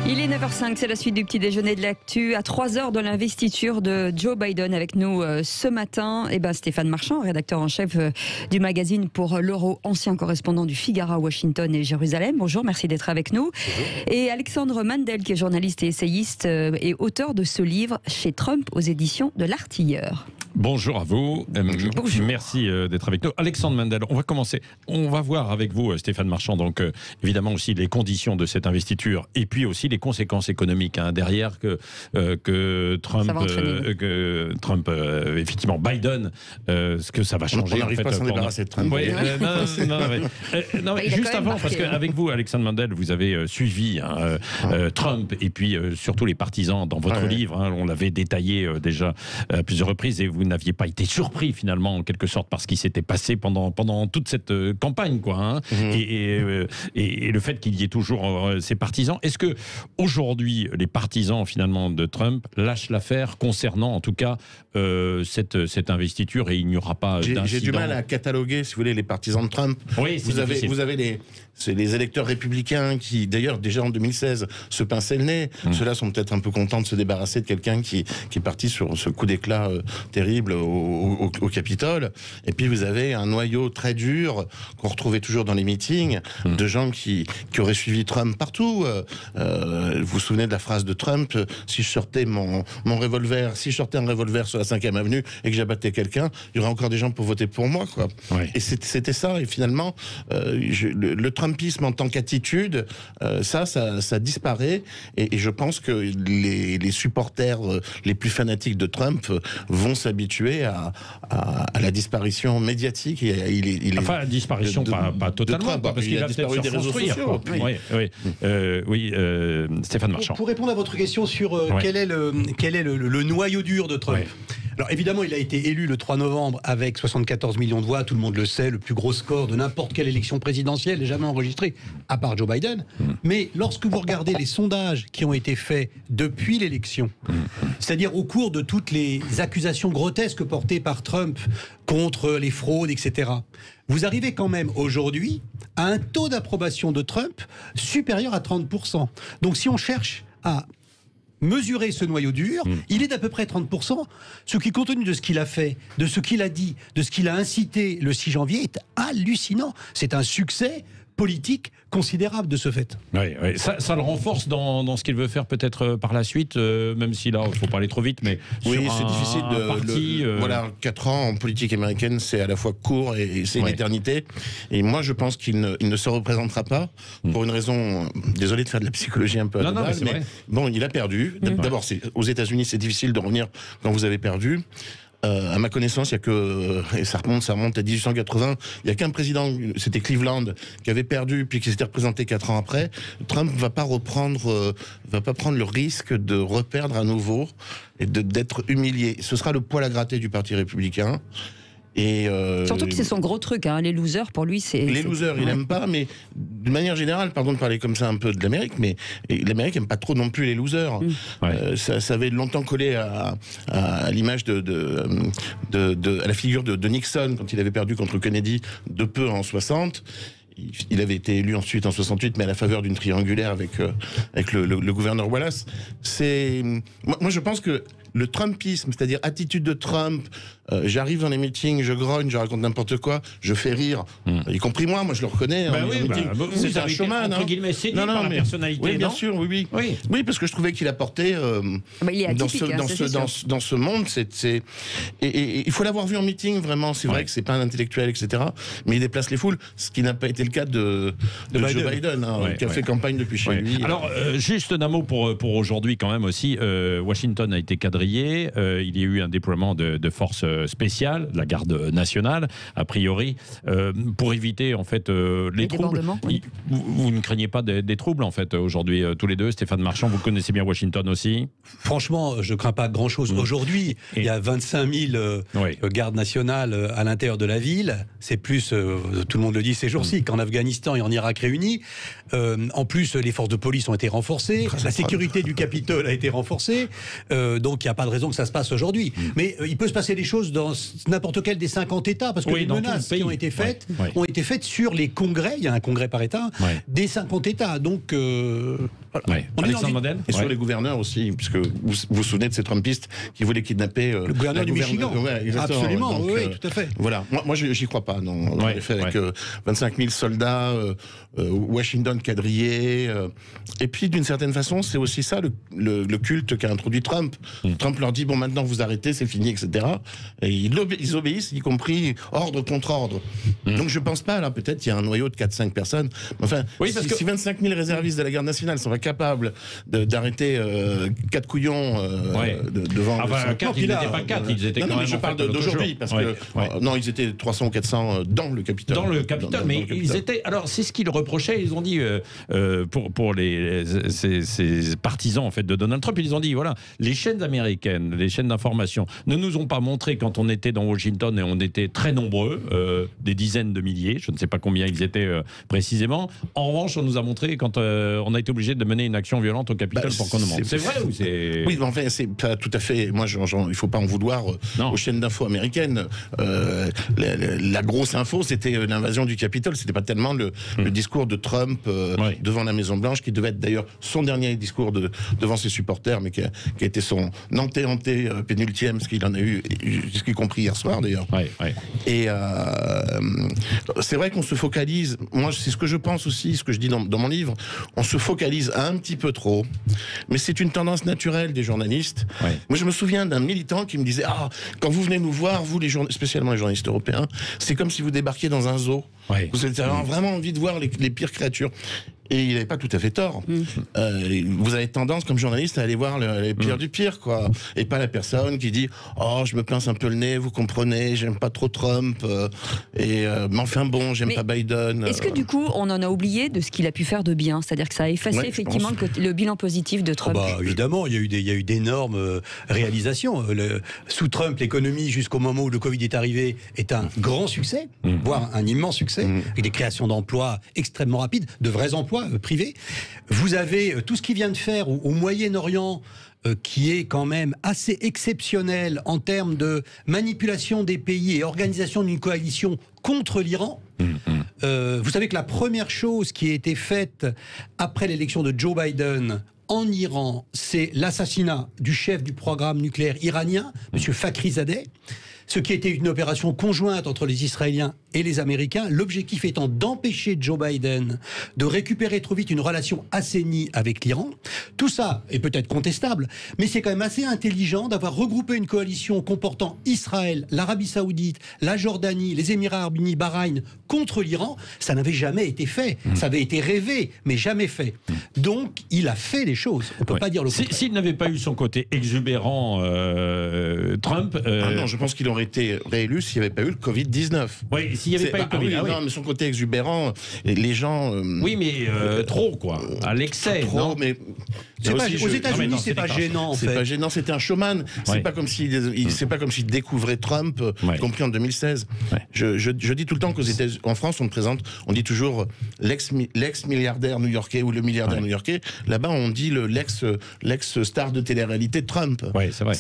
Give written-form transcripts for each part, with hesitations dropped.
Il est 9h05, c'est la suite du petit déjeuner de l'actu. À 3h de l'investiture de Joe Biden avec nous ce matin, Stéphane Marchand, rédacteur en chef du magazine Pour l'Euro, ancien correspondant du Figaro à Washington et Jérusalem. Bonjour, merci d'être avec nous. Bonjour. Et Alexandre Mandel, qui est journaliste et essayiste et auteur de ce livre Chez Trump aux éditions de l'Artilleur. Bonjour à vous. Bonjour. Merci d'être avec nous. Alexandre Mandel, on va commencer. On va voir avec vous, Stéphane Marchand, donc évidemment aussi les conditions de cette investiture et puis aussi les conséquences économiques derrière que Trump, effectivement, Biden, ce que ça va changer. On n'arrive pas à s'en débarrasser de Trump. Oui, juste avant, parce qu'avec vous, Alexandre Mandel, vous avez suivi Trump et puis surtout les partisans dans votre livre. On l'avait détaillé déjà à plusieurs reprises et vous n'aviez pas été surpris finalement en quelque sorte par ce qui s'était passé pendant toute cette campagne, quoi. Et le fait qu'il y ait toujours ces partisans. Est-ce que aujourd'hui les partisans finalement de Trump lâchent l'affaire concernant en tout cas cette investiture et il n'y aura pas d'incident? J'ai du mal à cataloguer, si vous voulez, les partisans de Trump. Oui, vous avez les électeurs républicains qui, d'ailleurs, déjà en 2016, se pinçaient le nez. Ceux-là sont peut-être un peu contents de se débarrasser de quelqu'un qui est parti sur ce coup d'éclat terrible au Capitole. Et puis vous avez un noyau très dur qu'on retrouvait toujours dans les meetings de gens qui auraient suivi Trump partout. Vous vous souvenez de la phrase de Trump, si je sortais un revolver sur la 5e avenue et que j'abattais quelqu'un, il y aurait encore des gens pour voter pour moi, quoi. Ouais. Et c'était ça. Et finalement, le Trumpisme en tant qu'attitude, ça disparaît. Et je pense que les supporters les plus fanatiques de Trump vont s'habituer à la disparition médiatique. Enfin, la disparition, pas totalement, Trump, parce qu'il a disparu des réseaux sociaux. Oui, Stéphane Marchand. Pour répondre à votre question sur quel est le noyau dur de Trump. Alors évidemment, il a été élu le 3 novembre avec 74 millions de voix, tout le monde le sait, le plus gros score de n'importe quelle élection présidentielle jamais enregistré, à part Joe Biden. Mais lorsque vous regardez les sondages qui ont été faits depuis l'élection, c'est-à-dire au cours de toutes les accusations grotesques portées par Trump contre les fraudes, etc., vous arrivez quand même aujourd'hui à un taux d'approbation de Trump supérieur à 30%. Donc si on cherche à mesurer ce noyau dur, il est d'à peu près 30%, ce qui, compte tenu de ce qu'il a fait, de ce qu'il a dit, de ce qu'il a incité le 6 janvier, est hallucinant. C'est un succès politique considérable de ce fait. Oui. Ça le renforce dans ce qu'il veut faire peut-être par la suite, même si là, il ne faut pas aller trop vite, mais oui, c'est difficile voilà, 4 ans en politique américaine, c'est à la fois court et c'est une éternité. Et moi, je pense qu'il ne se représentera pas pour une raison, désolé de faire de la psychologie un peu à mais bon, il a perdu. D'abord, aux États-Unis, c'est difficile de revenir quand vous avez perdu. À ma connaissance, il y a que, et ça remonte à 1880, il n'y a qu'un président, c'était Cleveland, qui avait perdu puis qui s'était représenté 4 ans après. Trump va pas prendre le risque de reperdre à nouveau et d'être humilié. Ce sera le poil à gratter du Parti républicain. Et surtout que c'est son gros truc, les losers, pour lui, c'est... Les losers, il n'aime pas, mais de manière générale, pardon de parler comme ça un peu de l'Amérique, mais l'Amérique n'aime pas trop non plus les losers. Ça avait longtemps collé à l'image à la figure de Nixon, quand il avait perdu contre Kennedy de peu en 60. Il avait été élu ensuite en 68, mais à la faveur d'une triangulaire avec le gouverneur Wallace. Moi, je pense que le Trumpisme, c'est-à-dire attitude de Trump, j'arrive dans les meetings, je grogne, je raconte n'importe quoi, je fais rire, y compris moi je le reconnais. C'est un showman. Entre guillemets, séduit par la personnalité. Oui, bien sûr, oui. Oui, parce que je trouvais qu'il apportait dans ce monde, et il faut l'avoir vu en meeting, vraiment. C'est vrai que c'est pas un intellectuel, etc. Mais il déplace les foules, ce qui n'a pas été le cas de Joe Biden, qui a fait campagne depuis chez lui. Alors, juste un mot pour aujourd'hui quand même aussi. Washington a été quadrillé. Il y a eu un déploiement de forces spéciales, la garde nationale, a priori, pour éviter en fait les troubles. Vous ne craignez pas des troubles en fait aujourd'hui tous les deux? Stéphane Marchand, vous connaissez bien Washington aussi. Franchement, je ne crains pas grand-chose. Aujourd'hui, il y a 25 000 gardes nationales à l'intérieur de la ville. C'est plus, tout le monde le dit ces jours-ci, qu'en Afghanistan et en Irak réunis. En plus, les forces de police ont été renforcées. La sécurité du Capitole a été renforcée. Donc, il n'y a pas de raison que ça se passe aujourd'hui. Mais il peut se passer des choses dans n'importe quel des 50 États, parce que les menaces qui ont été faites ont été faites sur les congrès, il y a un congrès par État, des 50 États. Donc Ouais. Alexandre Mandel. Et sur les gouverneurs aussi, puisque vous vous souvenez de ces Trumpistes qui voulaient kidnapper le gouverneur du Michigan. Absolument, donc, oui, tout à fait. Voilà, moi j'y crois pas, non. En effet, avec 25 000 soldats, Washington quadrillé. Et puis d'une certaine façon, c'est aussi ça le culte qu'a introduit Trump. Trump leur dit, bon maintenant vous arrêtez, c'est fini, etc. Et ils obéissent, y compris ordre contre ordre. Donc je pense pas, là peut-être il y a un noyau de 4-5 personnes. Enfin, si 25 000 réservistes de la garde nationale sont capables d'arrêter 4 couillons devant... Enfin, 4, ils n'étaient pas 4, ils étaient quand même... Je parle d'aujourd'hui, parce que... non, ils étaient 300 ou 400 dans le Capitole. Dans le Capitole, mais ils étaient... Alors, c'est ce qu'ils reprochaient, ils ont dit, pour ces partisans en fait, de Donald Trump, ils ont dit, voilà, les chaînes américaines, les chaînes d'information, ne nous ont pas montré quand on était dans Washington, et on était très nombreux, des dizaines de milliers, je ne sais pas combien ils étaient précisément. En revanche, on nous a montré quand on a été obligé de mener une action violente au Capitole pour qu'on nous montre. C'est vrai ou c'est... Oui, mais enfin, c'est pas tout à fait... Moi, il ne faut pas en vouloir aux chaînes d'info américaines. La grosse info, c'était l'invasion du Capitole. C'était pas tellement le discours de Trump devant la Maison-Blanche, qui devait être d'ailleurs son dernier discours devant ses supporters, mais qui a été son pénultième, ce qu'il en a eu, y compris hier soir d'ailleurs. Et c'est vrai qu'on se focalise, moi c'est ce que je pense aussi, ce que je dis dans mon livre, on se focalise un petit peu trop, mais c'est une tendance naturelle des journalistes. Moi je me souviens d'un militant qui me disait, quand vous venez nous voir, vous spécialement les journalistes européens, c'est comme si vous débarquiez dans un zoo. Vous avez vraiment envie de voir les pires créatures. Et il n'avait pas tout à fait tort. Vous avez tendance, comme journaliste, à aller voir les pires du pire, quoi. Et pas la personne qui dit « Oh, je me pince un peu le nez, vous comprenez, j'aime pas trop Trump, mais enfin bon, j'aime pas Biden. » Est-ce que du coup, on en a oublié de ce qu'il a pu faire de bien? C'est-à-dire que ça a effacé effectivement le bilan positif de Trump? Évidemment, il y a eu d'énormes réalisations. Sous Trump, l'économie, jusqu'au moment où le Covid est arrivé, est un grand succès, voire un immense succès, avec des créations d'emplois extrêmement rapides, de vrais emplois privés. Vous avez tout ce qu'il vient de faire au Moyen-Orient, qui est quand même assez exceptionnel en termes de manipulation des pays et organisation d'une coalition contre l'Iran. Vous savez que la première chose qui a été faite après l'élection de Joe Biden en Iran, c'est l'assassinat du chef du programme nucléaire iranien, M. Fakhrizadeh, ce qui était une opération conjointe entre les Israéliens et les Américains, l'objectif étant d'empêcher Joe Biden de récupérer trop vite une relation assainie avec l'Iran. Tout ça est peut-être contestable, mais c'est quand même assez intelligent d'avoir regroupé une coalition comportant Israël, l'Arabie Saoudite, la Jordanie, les Émirats Arabes Unis, Bahreïn, contre l'Iran. Ça n'avait jamais été fait. Ça avait été rêvé, mais jamais fait. Donc, il a fait les choses. On ne peut pas dire le contraire. S'il n'avait pas eu son côté exubérant, Trump... non, je pense qu'il aurait été réélu s'il n'y avait pas eu le Covid-19. Oui, s'il n'y avait pas eu le Covid. Non, mais son côté exubérant, les gens... oui, mais trop, quoi. À l'excès, non, mais... Aux États-Unis, c'est pas gênant, en fait. C'est pas gênant, c'était un showman. C'est pas comme s'il découvrait Trump, y compris en 2016. Je dis tout le temps qu'en France, on dit toujours l'ex-milliardaire new-yorkais ou le milliardaire new-yorkais. Là-bas, on dit l'ex-star de télé-réalité de Trump. Oui, c'est vrai.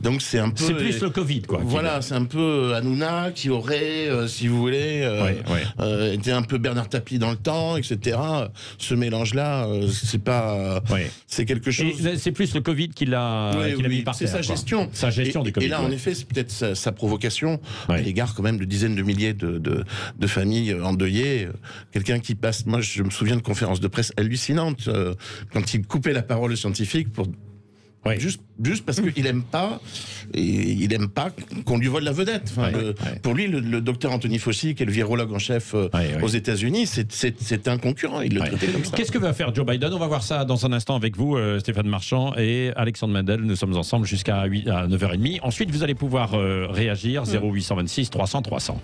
Donc c'est un peu... C'est plus le Covid, quoi. Voilà, c'est un peu Hanouna qui aurait, si vous voulez, été un peu Bernard Tapie dans le temps, etc. Ce mélange-là, c'est pas... C'est quelque chose... C'est plus le Covid qui l'a mis par terre. C'est sa gestion. Sa gestion du Covid. Et là, en effet, c'est peut-être sa provocation à l'égard quand même de dizaines de milliers de familles endeuillées. Quelqu'un qui passe... Moi, je me souviens de conférences de presse hallucinantes quand il coupait la parole aux scientifiques pour... Juste parce qu'il n'aime pas, qu'on lui vole la vedette. Pour lui, le docteur Anthony Fauci, qui est le virologue en chef aux États-Unis, c'est un concurrent. Il le traitait comme ça. Qu'est-ce que va faire Joe Biden? On va voir ça dans un instant avec vous, Stéphane Marchand et Alexandre Mandel. Nous sommes ensemble jusqu'à 9h30. Ensuite, vous allez pouvoir réagir 0826 300 300.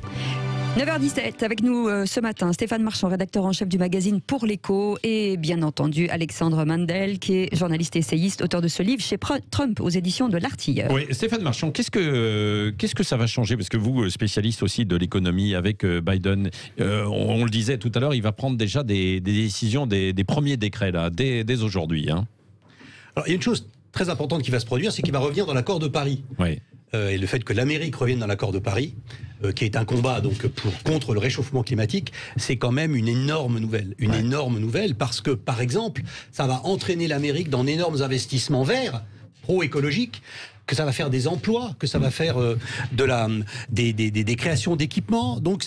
9h17, avec nous ce matin, Stéphane Marchand, rédacteur en chef du magazine Pour l'Écho, et bien entendu Alexandre Mandel, qui est journaliste et essayiste, auteur de ce livre chez Trump, aux éditions de l'Artilleur. Oui, Stéphane Marchand, qu'est-ce que ça va changer? Parce que vous, spécialiste aussi de l'économie avec Biden, on le disait tout à l'heure, il va prendre déjà des décisions, des premiers décrets là, dès aujourd'hui. Hein. Alors, il y a une chose très importante qui va se produire, c'est qu'il va revenir dans l'accord de Paris. et le fait que l'Amérique revienne dans l'accord de Paris, qui est un combat donc contre le réchauffement climatique, c'est quand même une énorme nouvelle. Énorme nouvelle parce que, par exemple, ça va entraîner l'Amérique dans d'énormes investissements verts, pro-écologiques, que ça va faire des emplois, que ça va faire des créations d'équipements. Donc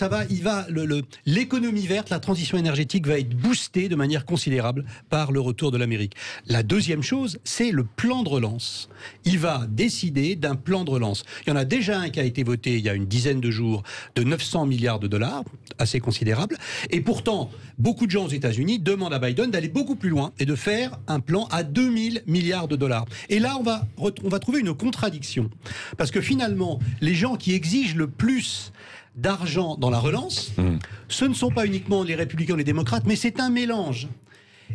l'économie verte, la transition énergétique va être boostée de manière considérable par le retour de l'Amérique. La deuxième chose, c'est le plan de relance. Il va décider d'un plan de relance. Il y en a déjà un qui a été voté il y a une dizaine de jours de 900 milliards de dollars, assez considérable. Et pourtant, beaucoup de gens aux États-Unis demandent à Biden d'aller beaucoup plus loin et de faire un plan à 2000 milliards de dollars. Et là, on va trouver une contradiction. Parce que finalement, les gens qui exigent le plus d'argent dans la relance, ce ne sont pas uniquement les républicains ou les démocrates, mais c'est un mélange.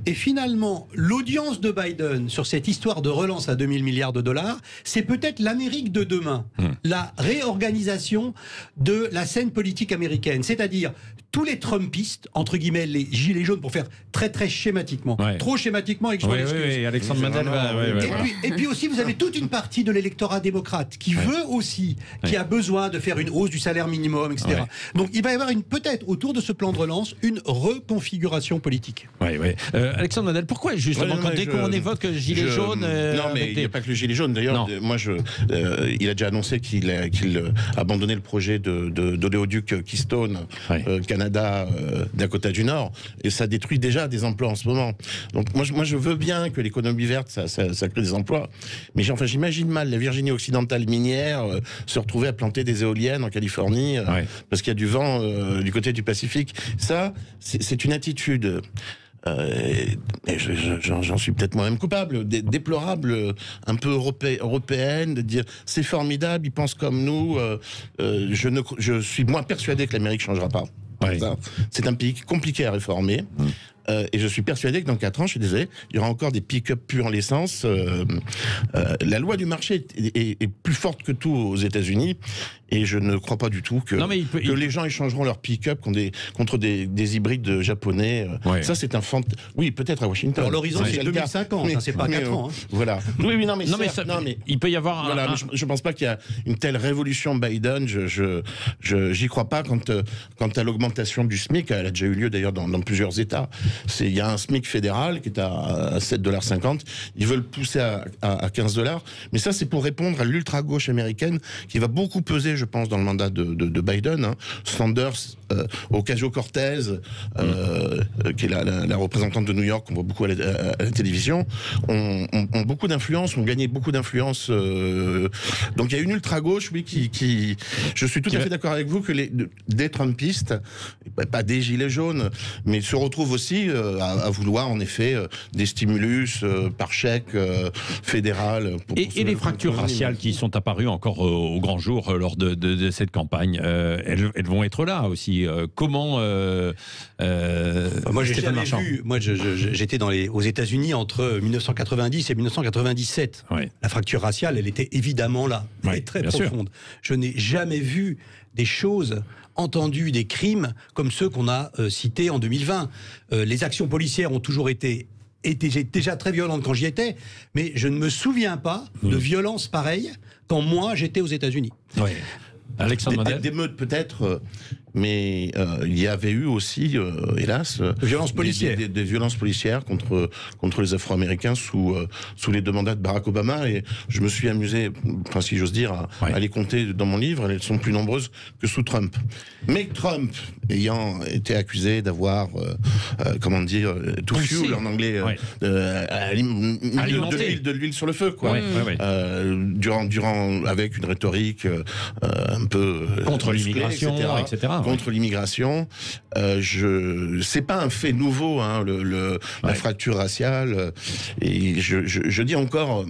Et finalement, l'audience de Biden sur cette histoire de relance à 2000 milliards de dollars, c'est peut-être l'Amérique de demain, la réorganisation de la scène politique américaine. C'est-à-dire tous les Trumpistes, entre guillemets, les gilets jaunes, pour faire très très schématiquement, trop schématiquement, et que je m'en excuse. Oui, Alexandre Mandel et puis aussi, vous avez toute une partie de l'électorat démocrate qui veut aussi, qui a besoin de faire une hausse du salaire minimum, etc. Donc il va y avoir peut-être autour de ce plan de relance une reconfiguration politique. Alexandre Mandel, pourquoi justement dès qu'on évoque gilet jaune non, mais il n'y a pas que le gilet jaune. D'ailleurs, moi, il a déjà annoncé qu'il abandonnait le projet d'oléoduc Keystone Canada, Dakota du Nord, et ça détruit déjà des emplois en ce moment. Donc moi je veux bien que l'économie verte, ça crée des emplois, mais j'imagine mal la Virginie occidentale minière se retrouver à planter des éoliennes en Californie parce qu'il y a du vent du côté du Pacifique. Ça, c'est une attitude... j'en suis peut-être moi-même coupable, déplorable, un peu européenne, de dire c'est formidable, ils pensent comme nous. Je suis moins persuadé que l'Amérique changera pas. C'est un pays compliqué à réformer. Et je suis persuadé que dans 4 ans, je suis désolé, il y aura encore des pick-up puants en l'essence. La loi du marché est plus forte que tout aux États-Unis, et je ne crois pas du tout que les gens échangeront leur pick-up contre des hybrides japonais. Ça, c'est un oui, peut-être à Washington. L'horizon, c'est 2050, c'est pas 4 ans. Voilà. Oui, non, mais il peut y avoir. Voilà, je pense pas qu'il y a une telle révolution Biden. J'y crois pas quant à l'augmentation du SMIC. Elle a déjà eu lieu d'ailleurs dans plusieurs États. Il y a un SMIC fédéral qui est à 7,50 $. Ils veulent pousser à 15 $. Mais ça, c'est pour répondre à l'ultra-gauche américaine qui va beaucoup peser, je pense, dans le mandat de Biden. Sanders, Ocasio-Cortez, qui est la représentante de New York, qu'on voit beaucoup à la télévision, ont beaucoup d'influence, ont gagné beaucoup d'influence. Donc il y a une ultra-gauche, oui, qui je suis tout à fait d'accord avec vous que des Trumpistes, pas des gilets jaunes, mais se retrouvent aussi à vouloir en effet des stimulus par chèque fédéral. Et les fractures raciales qui sont apparues encore au grand jour lors de cette campagne, elles vont être là aussi. Comment moi, j'ai jamais vu. Moi, j'étais aux États-Unis entre 1990 et 1997. La fracture raciale, elle était évidemment là, très profonde. Je n'ai jamais vu des choses, entendu des crimes comme ceux qu'on a cités en 2020. Les actions policières ont toujours été déjà très violentes quand j'y étais, mais je ne me souviens pas de violence pareille quand moi j'étais aux États-Unis. Alexandre Mandel. Des meutes peut-être, mais il y avait eu aussi, hélas, des violences policières contre les Afro-Américains sous les 2 mandats de Barack Obama, et je me suis amusé, enfin, si j'ose dire, à les compter dans mon livre. Elles sont plus nombreuses que sous Trump. Mais Trump, ayant été accusé d'avoir, tout fuel en anglais, de l'huile sur le feu, quoi. Durant avec une rhétorique un peu contre l'immigration, etc. Contre l'immigration, c'est pas un fait nouveau, la fracture raciale. Et je dis encore,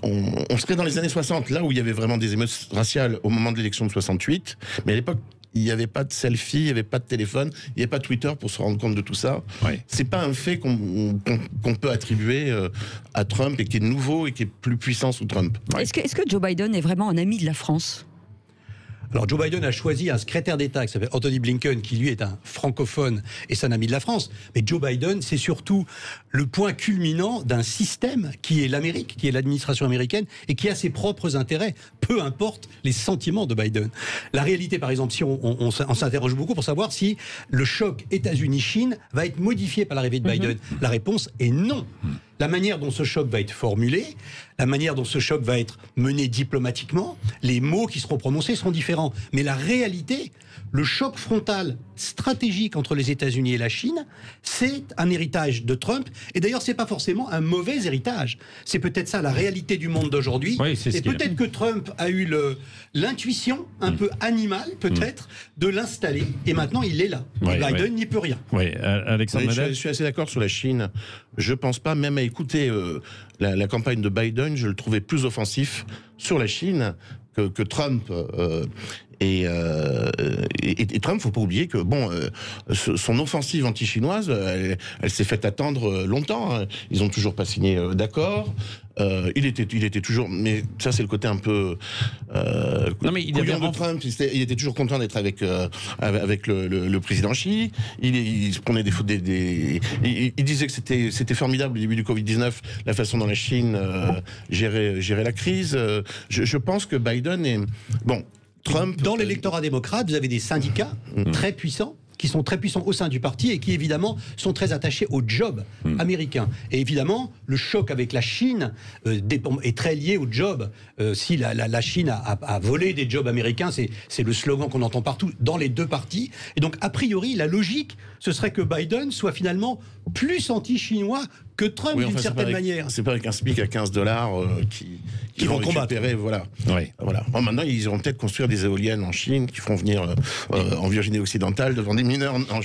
on serait dans les années 60, là où il y avait vraiment des émeutes raciales au moment de l'élection de 68, mais à l'époque, il n'y avait pas de selfie, il n'y avait pas de téléphone, il n'y avait pas de Twitter pour se rendre compte de tout ça. C'est pas un fait qu'on peut attribuer à Trump, et qui est nouveau et qui est plus puissant sous Trump. Est-ce que Joe Biden est vraiment un ami de la France ? Alors Joe Biden a choisi un secrétaire d'État qui s'appelle Anthony Blinken, qui lui est un francophone et c'est un ami de la France. Mais Joe Biden, c'est surtout le point culminant d'un système qui est l'Amérique, qui est l'administration américaine et qui a ses propres intérêts, peu importe les sentiments de Biden. La réalité, par exemple, si on s'interroge beaucoup pour savoir si le choc États-Unis-Chine va être modifié par l'arrivée de Biden, la réponse est non. La manière dont ce choc va être formulé, la manière dont ce choc va être mené diplomatiquement, les mots qui seront prononcés seront différents. Mais la réalité, le choc frontal stratégique entre les États-Unis et la Chine, c'est un héritage de Trump. Et d'ailleurs, c'est pas forcément un mauvais héritage. C'est peut-être ça la réalité du monde d'aujourd'hui. Oui, et peut-être que Trump a eu l'intuition, un peu animale peut-être, de l'installer. Et maintenant, il est là. Biden n'y peut rien. Oui, Alexandre Mandel. Je suis assez d'accord sur la Chine. Je pense pas, même à écouter la campagne de Biden, je le trouvais plus offensif sur la Chine que Trump. Et Trump, faut pas oublier que son offensive anti-chinoise, elle s'est faite attendre longtemps. Hein. Ils ont toujours pas signé d'accord. Il était toujours, mais ça c'est le côté un peu non mais il de Trump. Il était toujours content d'être avec le président Xi. Il se prenait il disait que c'était formidable au début du Covid-19 la façon dont la Chine gérait la crise. Je pense que Biden est Trump. Dans l'électorat démocrate, vous avez des syndicats très puissants, qui sont très puissants au sein du parti et qui évidemment sont très attachés au job américain. Et évidemment, le choc avec la Chine est très lié au job. Si la Chine a volé des jobs américains, c'est le slogan qu'on entend partout dans les deux partis. Et donc, a priori, la logique, ce serait que Biden soit finalement plus anti-chinois que Trump, d'une certaine manière. C'est pas avec un SMIC à $15 qui vont combattre. Voilà. Oui. Voilà. Maintenant, ils iront peut-être construire des éoliennes en Chine qui feront venir en Virginie occidentale devant des mineurs. Non,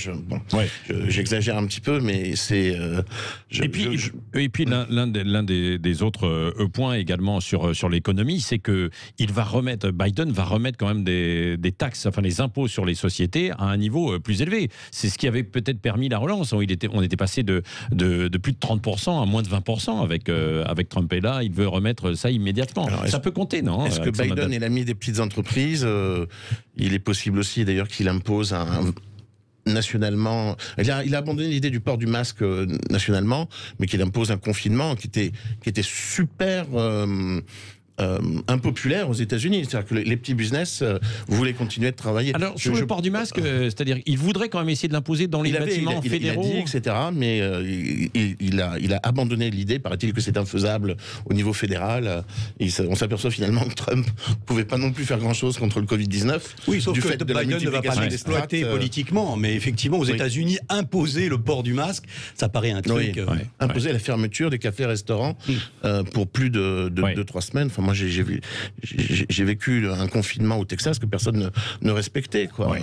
j'exagère un petit peu, mais c'est. Et puis l'un des autres points également sur l'économie, c'est que Biden va remettre quand même des taxes, enfin les impôts sur les sociétés à un niveau plus élevé. C'est ce qui avait peut-être permis la relance. On était passé de plus de 30% à moins de 20% avec Trump. Et là, il veut remettre ça immédiatement. Alors, ça peut compter, non? Est-ce que Biden est l'ami des petites entreprises? Il est possible aussi, d'ailleurs, qu'il impose nationalement, il a abandonné l'idée du port du masque nationalement, mais qu'il impose un confinement qui était super impopulaire aux États-Unis. C'est-à-dire que les petits business voulaient continuer de travailler. Alors, sur le port du masque, c'est-à-dire, il voudrait quand même essayer de l'imposer dans les bâtiments fédéraux. Il a dit, etc., mais il a abandonné l'idée, paraît-il, que c'est infaisable au niveau fédéral. On s'aperçoit finalement que Trump ne pouvait pas non plus faire grand-chose contre le Covid-19. Oui, sauf que Biden ne va pas l'exploiter politiquement, mais effectivement, aux États-Unis, imposer le port du masque, ça paraît un truc... Imposer la fermeture des cafés-restaurants pour plus de 3 semaines. Enfin, moi, j'ai vécu un confinement au Texas que personne ne respectait. Quoi.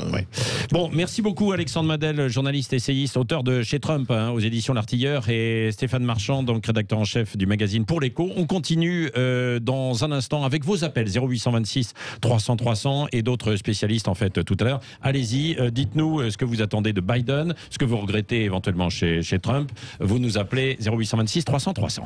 Bon, merci beaucoup Alexandre Mandel, journaliste, essayiste, auteur de Chez Trump, aux éditions L'Artilleur, et Stéphane Marchand, donc rédacteur en chef du magazine Pour l'Écho. On continue dans un instant avec vos appels 0826 300 300 et d'autres spécialistes en fait tout à l'heure. Allez-y, dites-nous ce que vous attendez de Biden, ce que vous regrettez éventuellement chez Trump. Vous nous appelez 0826 300 300.